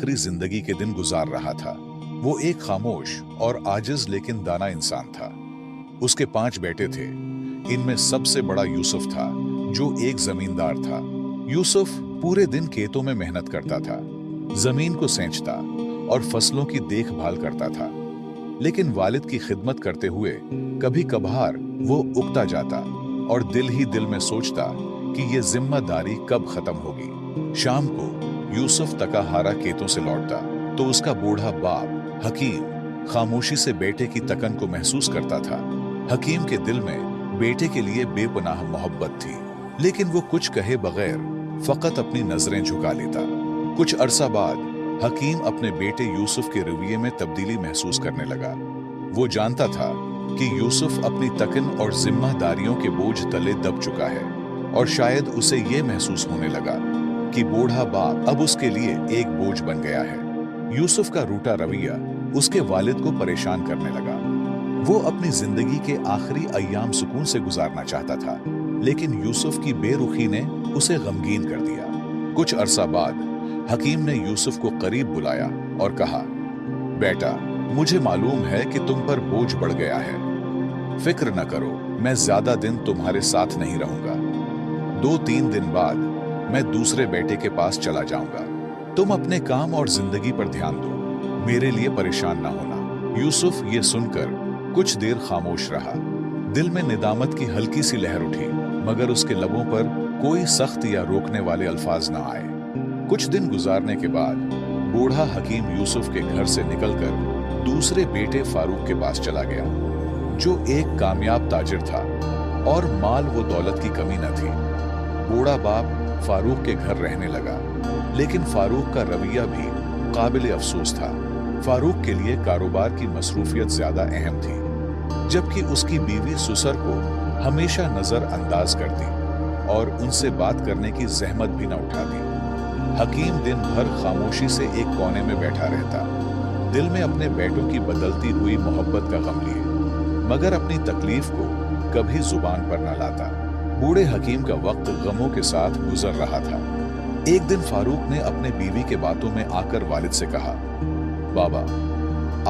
आखिरी जिंदगी के दिन गुजार रहा था। वो एक खामोश और आजिज लेकिन दाना इंसान था। उसके 5 बेटे थे। इनमें सबसे बड़ा यूसुफ था, जो एक जमींदार था। यूसुफ पूरे दिन खेतों में मेहनत करता था, जमीन को सींचता और फसलों की देखभाल करता था। लेकिन वालिद की खिदमत करते हुए कभी कभार वो उकता जाता और दिल ही दिल में सोचता कि ये जिम्मेदारी कब खत्म होगी। शाम को यूसुफ तकाहारा खेतों से लौटता तो उसका बूढ़ा बाप हकीम खामोशी से बेटे की तकन को महसूस करता था। हकीम के दिल में बेटे के लिए बेपनाह मोहब्बत थी, लेकिन वो कुछ कहे बगैर फकत अपनी नजरें झुका लेता। कुछ अरसा बाद हकीम अपने बेटे यूसुफ के रवैये में तब्दीली महसूस करने लगा। वो जानता था कि यूसुफ अपनी तकन और जिम्मेदारियों के बोझ तले दब चुका है, और शायद उसे ये महसूस होने लगा कि बूढ़ा बाप अब उसके लिए एक बोझ बन गया है। यूसुफ का रूठा रवैया उसके वालिद को परेशान करने लगा। वो अपनी जिंदगी के आखिरी अय्याम सुकून से गुजारना चाहता था, लेकिन यूसुफ की बेरुखी ने उसे गमगीन कर दिया। कुछ अरसा बाद हकीम ने यूसुफ को करीब बुलाया और कहा, बेटा, मुझे मालूम है कि तुम पर बोझ बढ़ गया है। फिक्र न करो, मैं ज्यादा दिन तुम्हारे साथ नहीं रहूंगा। 2-3 दिन बाद मैं दूसरे बेटे के पास चला जाऊंगा। तुम अपने काम और जिंदगी पर ध्यान दो, मेरे लिए परेशान ना होना। यूसुफ ये सुनकर कुछ देर खामोश रहा। दिल में निदामत की हल्की सी लहर उठी, मगर उसके लबों पर कोई सख्त या रोकने वाले अल्फाज ना आए। कुछ दिन गुजारने के बाद बूढ़ा हकीम यूसुफ के घर से निकलकर दूसरे बेटे फारूक के पास चला गया, जो एक कामयाब ताजिर था और माल व दौलत की कमी न थी। बूढ़ा बाप फारूक के घर रहने लगा, लेकिन फारूक का रवैया भी काबिल अफसोस था। फारूक के लिए कारोबार की मसरूफियत ज्यादा अहम थी, जबकि उसकी बीवी सुसर को हमेशा नजरअंदाज करती और उनसे बात करने की जहमत भी न उठाती। हकीम दिन भर खामोशी से एक कोने में बैठा रहता, दिल में अपने बेटों की बदलती हुई मोहब्बत का गम लिए, मगर अपनी तकलीफ को कभी जुबान पर न लाता। बूढ़े हकीम का वक्त गमों के साथ गुजर रहा था। एक दिन फारूक ने अपने बीवी के बातों में आकर वालिद से कहा, बाबा,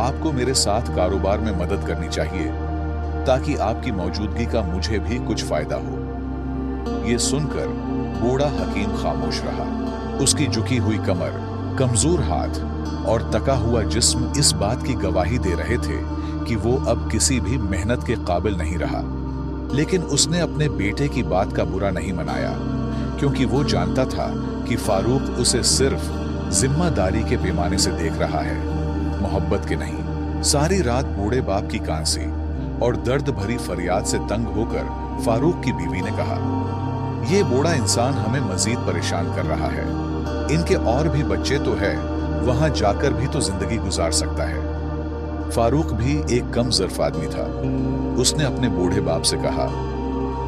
आपको मेरे साथ कारोबार में मदद करनी चाहिए, ताकि आपकी मौजूदगी का मुझे भी कुछ फायदा हो। ये सुनकर बूढ़ा हकीम खामोश रहा। उसकी झुकी हुई कमर, कमजोर हाथ और तका हुआ जिस्म इस बात की गवाही दे रहे थे कि वो अब किसी भी मेहनत के काबिल नहीं रहा। लेकिन उसने अपने बेटे की बात का बुरा नहीं मनाया, क्योंकि वो जानता था कि फारूक उसे सिर्फ जिम्मेदारी के पैमाने से देख रहा है, मोहब्बत के नहीं। सारी रात बूढ़े बाप की कांसी और दर्द भरी फरियाद से तंग होकर फारूक की बीवी ने कहा, ये बूढ़ा इंसान हमें मजीद परेशान कर रहा है। इनके और भी बच्चे तो है, वहां जाकर भी तो जिंदगी गुजार सकता है। फारूक भी एक कम ज़र्फ आदमी था। उसने अपने बूढ़े बाप से कहा,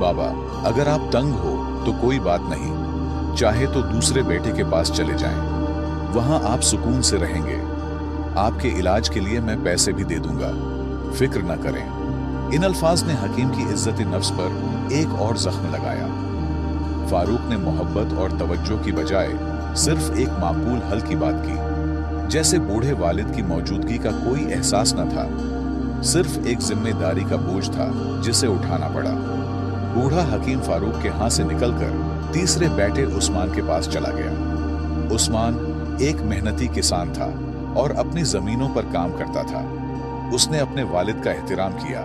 बाबा, अगर आप तंग हो तो कोई बात नहीं, चाहे तो दूसरे बेटे के पास चले जाएं। वहां आप सुकून से रहेंगे। आपके इलाज के लिए मैं पैसे भी दे दूंगा, फिक्र न करें। इन अल्फाज ने हकीम की इज्जत नफ्स पर एक और जख्म लगाया। फारूक ने मोहब्बत और तवज्जो की बजाय सिर्फ एक माकूल हल की बात की, जैसे बूढ़े वालिद की मौजूदगी का कोई एहसास न था, सिर्फ एक जिम्मेदारी का बोझ था जिसे उठाना पड़ा। बूढ़ा हकीम फारूक के हाथ से निकलकर तीसरे बेटे उस्मान के पास चला गया। उस्मान एक मेहनती किसान था और अपनी जमीनों पर काम करता था। उसने अपने वालिद का एहतराम किया,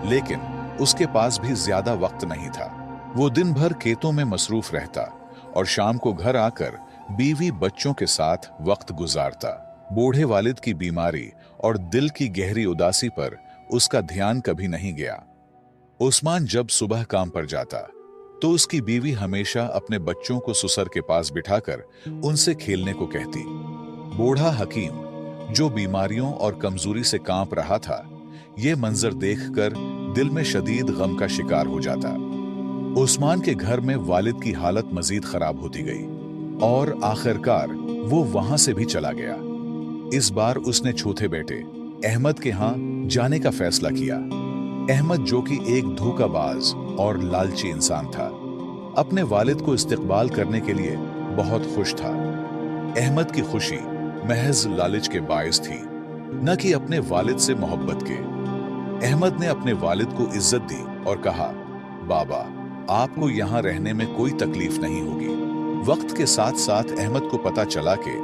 लेकिन उसके पास भी ज्यादा वक्त नहीं था। वो दिन भर खेतों में मसरूफ रहता और शाम को घर आकर बीवी बच्चों के साथ वक्त गुजारता। बूढ़े वालिद की बीमारी और दिल की गहरी उदासी पर उसका ध्यान कभी नहीं गया। उस्मान जब सुबह काम पर जाता तो उसकी बीवी हमेशा अपने बच्चों को सुसर के पास बिठाकर उनसे खेलने को कहती। बूढ़ा हकीम, जो बीमारियों और कमजोरी से कांप रहा था, ये मंजर देखकर दिल में शदीद गम का शिकार हो जाता। उस्मान के घर में वालिद की हालत मजीद खराब होती गई और आखिरकार वो वहां से भी चला गया। इस बार उसने चौथे बेटे अहमद के यहाँ जाने का फैसला किया। अहमद, जो कि एक धोखाबाज और लालची इंसान था, अपने वालिद को इस्तकबाल करने के लिए बहुत खुश था। अहमद की खुशी महज लालच के बायस थी, न कि अपने वालिद से मोहब्बत के। अहमद ने अपने वालिद को इज्जत दी और कहा, बाबा, आपको यहाँ रहने में कोई तकलीफ नहीं होगी। वक्त के साथ साथ अहमद को पता चला कि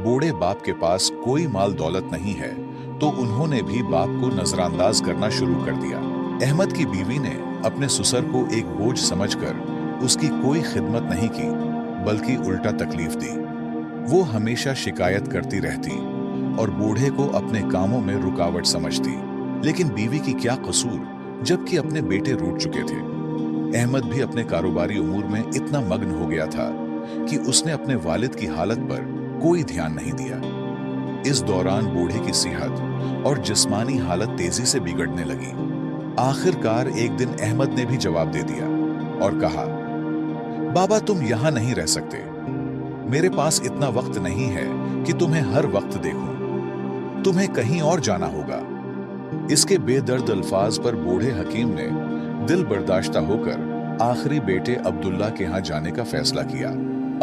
बूढ़े बाप के पास कोई माल दौलत नहीं है, तो उन्होंने भी बाप को नजरअंदाज करना शुरू कर दिया। अहमद की बीवी ने अपने ससुर को एक बोझ समझकर उसकी कोई खिदमत नहीं की, बल्कि उल्टा तकलीफ दी। वो हमेशा शिकायत करती रहती और बूढ़े को अपने कामों में रुकावट समझती। लेकिन बीवी की क्या कसूर, जबकि अपने बेटे रूठ चुके थे। अहमद भी अपने कारोबारी उमूर में इतना मग्न हो गया था कि उसने अपने वालिद की हालत पर कोई ध्यान नहीं दिया। इस दौरान बूढ़े की सेहत और जिस्मानी हालत तेजी से बिगड़ने लगी। आखिरकार एक दिन अहमद ने भी जवाब दे दिया और कहा, बाबा, तुम यहां नहीं रह सकते। मेरे पास इतना वक्त नहीं है कि तुम्हें हर वक्त देखूं। तुम्हें कहीं और जाना होगा। इसके बेदर्द अल्फाज पर बूढ़े हकीम ने दिल बर्दाश्ता होकर आखिरी बेटे अब्दुल्ला के यहाँ जाने का फैसला किया।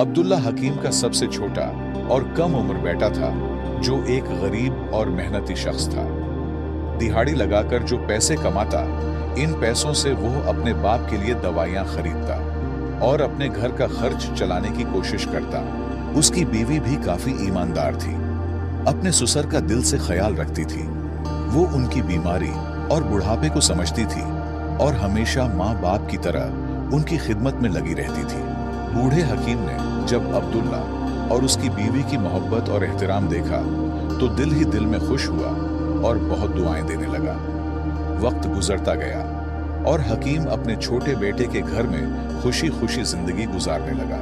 अब्दुल्ला हकीम का सबसे छोटा और कम उम्र बेटा था, जो एक गरीब और मेहनती शख्स था। दिहाड़ी लगाकर जो पैसे कमाता, इन पैसों से वो अपने बाप के लिए दवाइयां खरीदता और अपने घर का खर्च चलाने की कोशिश करता। उसकी बीवी भी काफी ईमानदार थी, अपने ससुर का दिल से ख्याल रखती थी। वो उनकी बीमारी और बुढ़ापे को समझती थी और हमेशा माँ बाप की तरह उनकी खिदमत में लगी रहती थी। बूढ़े हकीम ने जब अब्दुल्ला और उसकी बीवी की मोहब्बत और एहतराम देखा तो दिल ही दिल में खुश हुआ और बहुत दुआएं देने लगा। वक्त गुजरता गया और हकीम अपने छोटे बेटे के घर में खुशी खुशी जिंदगी गुजारने लगा।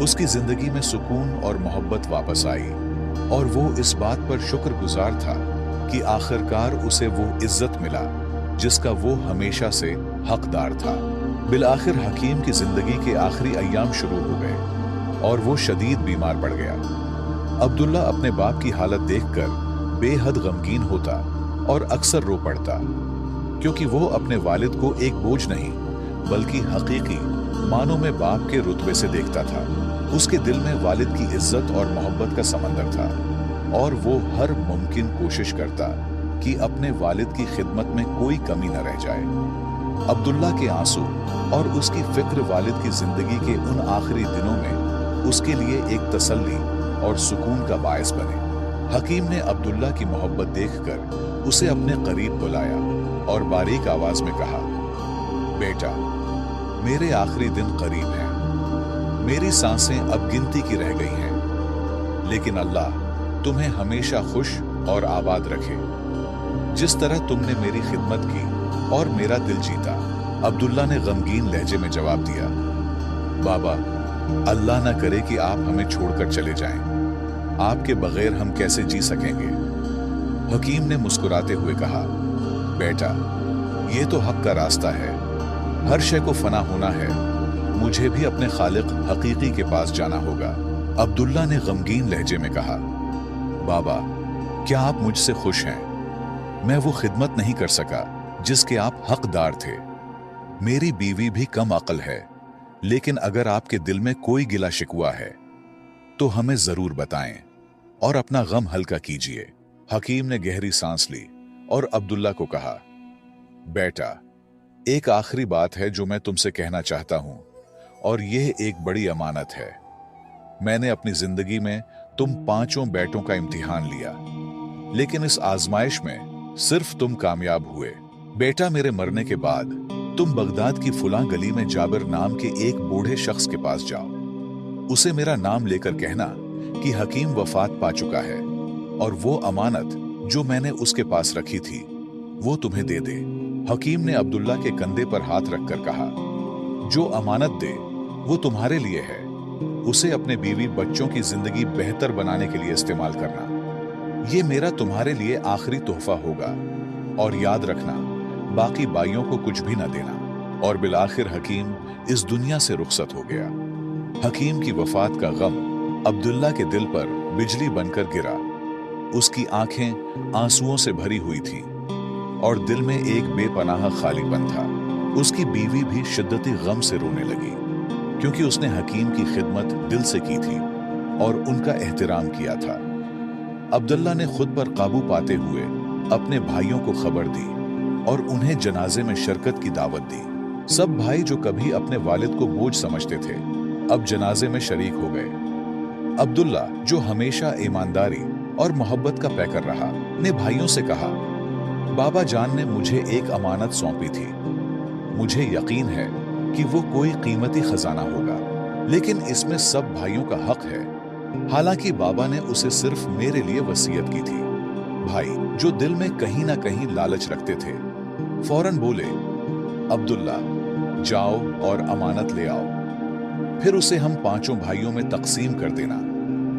उसकी जिंदगी में सुकून और मोहब्बत वापस आई और वो इस बात पर शुक्रगुजार था कि आखिरकार उसे वो इज्जत मिला जिसका वो हमेशा से हकदार था। बिलाखिर हकीम की जिंदगी के आखिरी अय्याम शुरू हो गए और वो शदीद बीमार पड़ गया। अब्दुल्ला अपने बाप की हालत देखकर बेहद गमगीन होता और अक्सर रो पड़ता, क्योंकि वो अपने वालिद को एक बोझ नहीं बल्कि हकीकी मानों में बाप के रुतबे से देखता था। उसके दिल में वालिद की इज्जत और मोहब्बत का समंदर था और वो हर मुमकिन कोशिश करता कि अपने वालिद की खिदमत में कोई कमी न रह जाए। अब्दुल्ला के आंसू और उसकी फिक्र वालिद की जिंदगी के उन आखिरी दिनों में उसके लिए एक तसल्ली और सुकून का बायस बने। हकीम ने अब्दुल्ला की मोहब्बत देखकर उसे अपने करीब बुलाया और बारीक आवाज में कहा, बेटा, मेरे आखिरी दिन करीब हैं। मेरी सांसें अब गिनती की रह गई हैं, लेकिन अल्लाह तुम्हें हमेशा खुश और आबाद रखे, जिस तरह तुमने मेरी खिदमत की और मेरा दिल जीता। अब्दुल्ला ने गमगीन लहजे में जवाब दिया, बाबा, अल्लाह ना करे कि आप हमें छोड़कर चले जाएं। आपके बगैर हम कैसे जी सकेंगे? हकीम ने मुस्कुराते हुए कहा, बेटा, ये तो हक का रास्ता है। हर शय को फना होना है। मुझे भी अपने खालिक हकीकी के पास जाना होगा। अब्दुल्ला ने गमगीन लहजे में कहा, बाबा, क्या आप मुझसे खुश हैं? मैं वो खिदमत नहीं कर सका जिसके आप हकदार थे। मेरी बीवी भी कम अक्ल है, लेकिन अगर आपके दिल में कोई गिला शिकवा है तो हमें जरूर बताएं और अपना गम हल्का कीजिए। हकीम ने गहरी सांस ली और अब्दुल्ला को कहा, बेटा, एक आखिरी बात है जो मैं तुमसे कहना चाहता हूं और यह एक बड़ी अमानत है। मैंने अपनी जिंदगी में तुम पांचों बेटों का इम्तिहान लिया, लेकिन इस आजमाइश में सिर्फ तुम कामयाब हुए। बेटा, मेरे मरने के बाद तुम बगदाद की फुलां गली में जाबिर नाम के एक बूढ़े शख्स के पास जाओ। उसे मेरा नाम लेकर कहना कि हकीम वफात पा चुका है और वो अमानत जो मैंने उसके पास रखी थी वो तुम्हें दे दे। हकीम ने अब्दुल्ला के कंधे पर हाथ रखकर कहा, जो अमानत दे वो तुम्हारे लिए है। उसे अपने बीवी बच्चों की जिंदगी बेहतर बनाने के लिए इस्तेमाल करना। ये मेरा तुम्हारे लिए आखिरी तोहफा होगा और याद रखना, बाकी बाइयों को कुछ भी न देना। और बिलाखिर हकीम इस दुनिया से रुखसत हो गया। हकीम की वफात का गम अब्दुल्ला के दिल पर बिजली बनकर गिरा। उसकी आंखें आंसुओं से भरी हुई थीं और दिल में एक बेपनाह खालीपन था। उसकी बीवी भी शिद्दती गम से रोने लगी, क्योंकि उसने हकीम की खिदमत दिल से की थी और उनका एहतराम किया था। अब्दुल्ला ने खुद पर काबू पाते हुए अपने भाइयों को खबर दी और उन्हें जनाजे में शिरकत की दावत दी। सब भाई जो कभी अपने वालिद को बोझ समझते थे, अब जनाजे में शरीक हो गए। अब्दुल्ला, जो हमेशा ईमानदारी और मोहब्बत का पैकर रहा, ने भाइयों से कहा, बाबा जान ने मुझे एक अमानत सौंपी थी। मुझे यकीन है कि वो कोई कीमती खजाना होगा, लेकिन इसमें सब भाइयों का हक है। हालांकि बाबा ने उसे सिर्फ मेरे लिए वसीयत की थी। भाई, जो दिल में कहीं ना कहीं लालच रखते थे, फौरन बोले, अब्दुल्ला, जाओ और अमानत ले आओ। फिर उसे हम पांचों भाइयों में तकसीम कर देना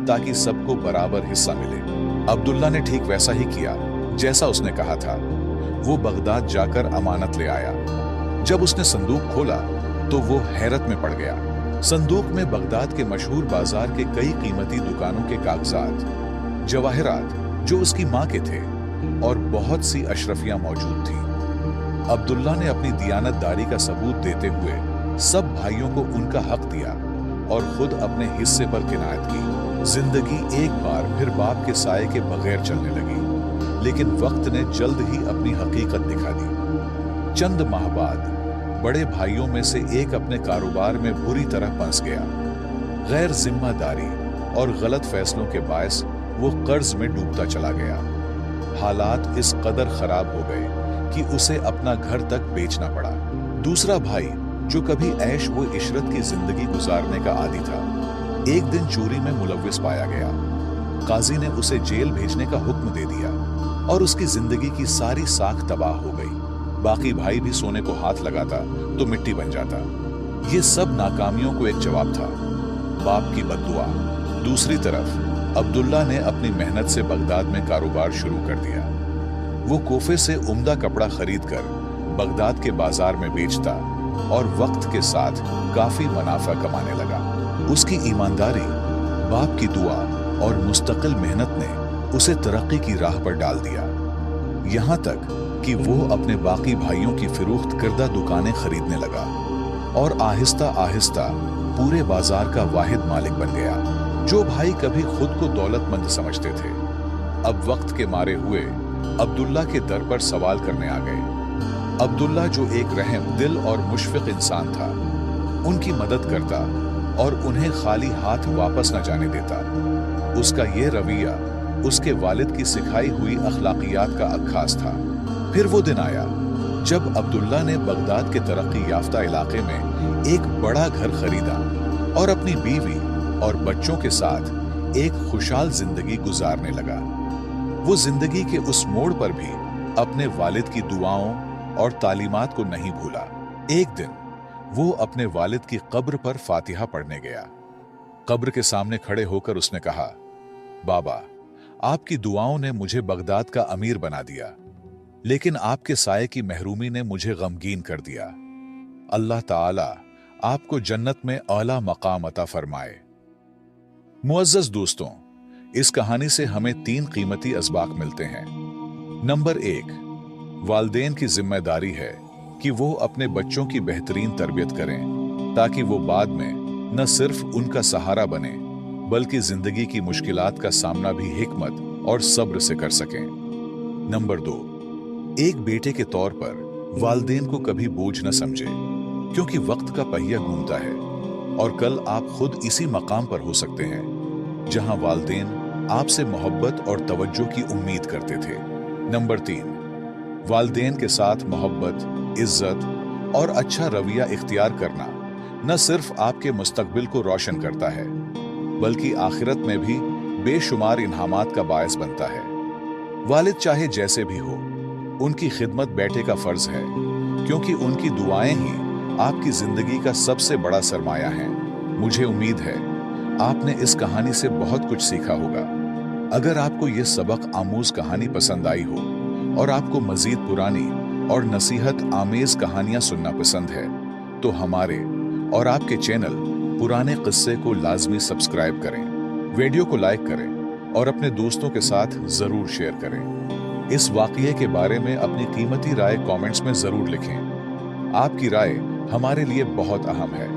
ताकि सबको बराबर हिस्सा मिले। अब्दुल्ला ने ठीक वैसा ही किया जैसा उसने कहा था। वो बगदाद जाकर अमानत ले आया। जब उसने संदूक खोला तो वो हैरत में पड़ गया। संदूक में बगदाद के मशहूर बाजार के कई कीमती दुकानों के कागजात, जवाहरात जो उसकी मां के थे, और बहुत सी अशरफियां मौजूद थी। अब्दुल्ला ने अपनी दियानतदारी का सबूत देते हुए सब भाइयों को उनका हक दिया और खुद अपने हिस्से पर किनायत की। जिंदगी एक बार फिर बाप के साये के बगैर चलने लगी, लेकिन वक्त ने जल्द ही अपनी हकीकत दिखा दी। चंद माह बाद बड़े भाइयों में से एक अपने कारोबार में बुरी तरह फंस गया। गैर जिम्मेदारी और गलत फैसलों के बायस वो कर्ज में डूबता चला गया। हालात इस कदर खराब हो गए कि उसे अपना घर तक बेचना पड़ा। दूसरा भाई, जो कभी ऐश व इशरत की जिंदगी गुजारने का आदी था, एक दिन चोरी में मुलव्विस पाया गया। काजी ने उसे जेल भेजने का हुक्म दे दिया और उसकी जिंदगी की सारी साख तबाह हो गई। बाकी भाई भी सोने को हाथ लगाता तो मिट्टी बन जाता। ये सब नाकामियों को एक जवाब था, बाप की बद्दुआ। दूसरी तरफ अब्दुल्ला ने अपनी मेहनत से बगदाद में कारोबार शुरू कर दिया। वो कोफे से उम्दा कपड़ा खरीदकर बगदाद के बाजार में बेचता और वक्त के साथ काफी मुनाफा कमाने लगा। उसकी ईमानदारी, बाप की दुआ और मुस्तकिल मेहनत ने उसे तरक्की की राह पर डाल दिया। यहाँ तक कि वो अपने बाकी भाइयों की फिरोख्त करदा दुकानें खरीदने लगा और आहिस्ता आहिस्ता पूरे बाजार का वाहिद मालिक बन गया। जो भाई कभी खुद को दौलतमंद समझते थे, अब वक्त के मारे हुए अब्दुल्ला के दर पर सवाल करने आ गए। अब्दुल्ला, जो एक रहम दिल और मुशफिक इंसान था, उनकी मदद करता और उन्हें खाली हाथ वापस न जाने देता। उसका ये रवैया उसके वालिद की सिखाई हुई अखलाकियात का अक्खास था। फिर वो दिन आया जब अब्दुल्ला ने बगदाद के तरक्की याफ्ता इलाके में एक बड़ा घर खरीदा और अपनी बीवी और बच्चों के साथ एक खुशहाल जिंदगी गुजारने लगा। वो जिंदगी के उस मोड़ पर भी अपने वालिद की दुआओं और तालीमात को नहीं भूला। एक दिन वो अपने वालिद की कब्र पर फातिहा पढ़ने गया। कब्र के सामने खड़े होकर उसने कहा, बाबा, आपकी दुआओं ने मुझे बगदाद का अमीर बना दिया, लेकिन आपके साये की महरूमी ने मुझे गमगीन कर दिया। अल्लाह ताला आपको जन्नत में आला मकाम अता फरमाए। मुअज़्ज़ज़ दोस्तों, इस कहानी से हमें 3 कीमती असबाक मिलते हैं। नंबर 1, वालिदैन की जिम्मेदारी है कि वो अपने बच्चों की बेहतरीन तरबियत करें ताकि वो बाद में न सिर्फ उनका सहारा बने बल्कि जिंदगी की मुश्किलात का सामना भी हिकमत और सब्र से कर सकें। नंबर 2, एक बेटे के तौर पर वालिदैन को कभी बोझ न समझे, क्योंकि वक्त का पहिया घूमता है और कल आप खुद इसी मकाम पर हो सकते हैं जहां वालिदैन आपसे मोहब्बत और तवज्जो की उम्मीद करते थे। नंबर 3, वालिदैन के साथ मोहब्बत, इज्जत और अच्छा रवैया इख्तियार करना न सिर्फ आपके मुस्तकबिल को रोशन करता है बल्कि आखिरत में भी बेशुमार इनामात का बायस बनता है। वालिद चाहे जैसे भी हो, उनकी खिदमत बेटे का फर्ज है, क्योंकि उनकी दुआएं ही आपकी जिंदगी का सबसे बड़ा सरमाया है। मुझे उम्मीद है आपने इस कहानी से बहुत कुछ सीखा होगा। अगर आपको ये सबक आमूज कहानी पसंद आई हो और आपको मजीद पुरानी और नसीहत आमेज कहानियां सुनना पसंद है तो हमारे और आपके चैनल पुराने किस्से को लाजमी सब्सक्राइब करें, वीडियो को लाइक करें और अपने दोस्तों के साथ जरूर शेयर करें। इस वाक़ये के बारे में अपनी कीमती राय कमेंट्स में जरूर लिखें। आपकी राय हमारे लिए बहुत अहम है।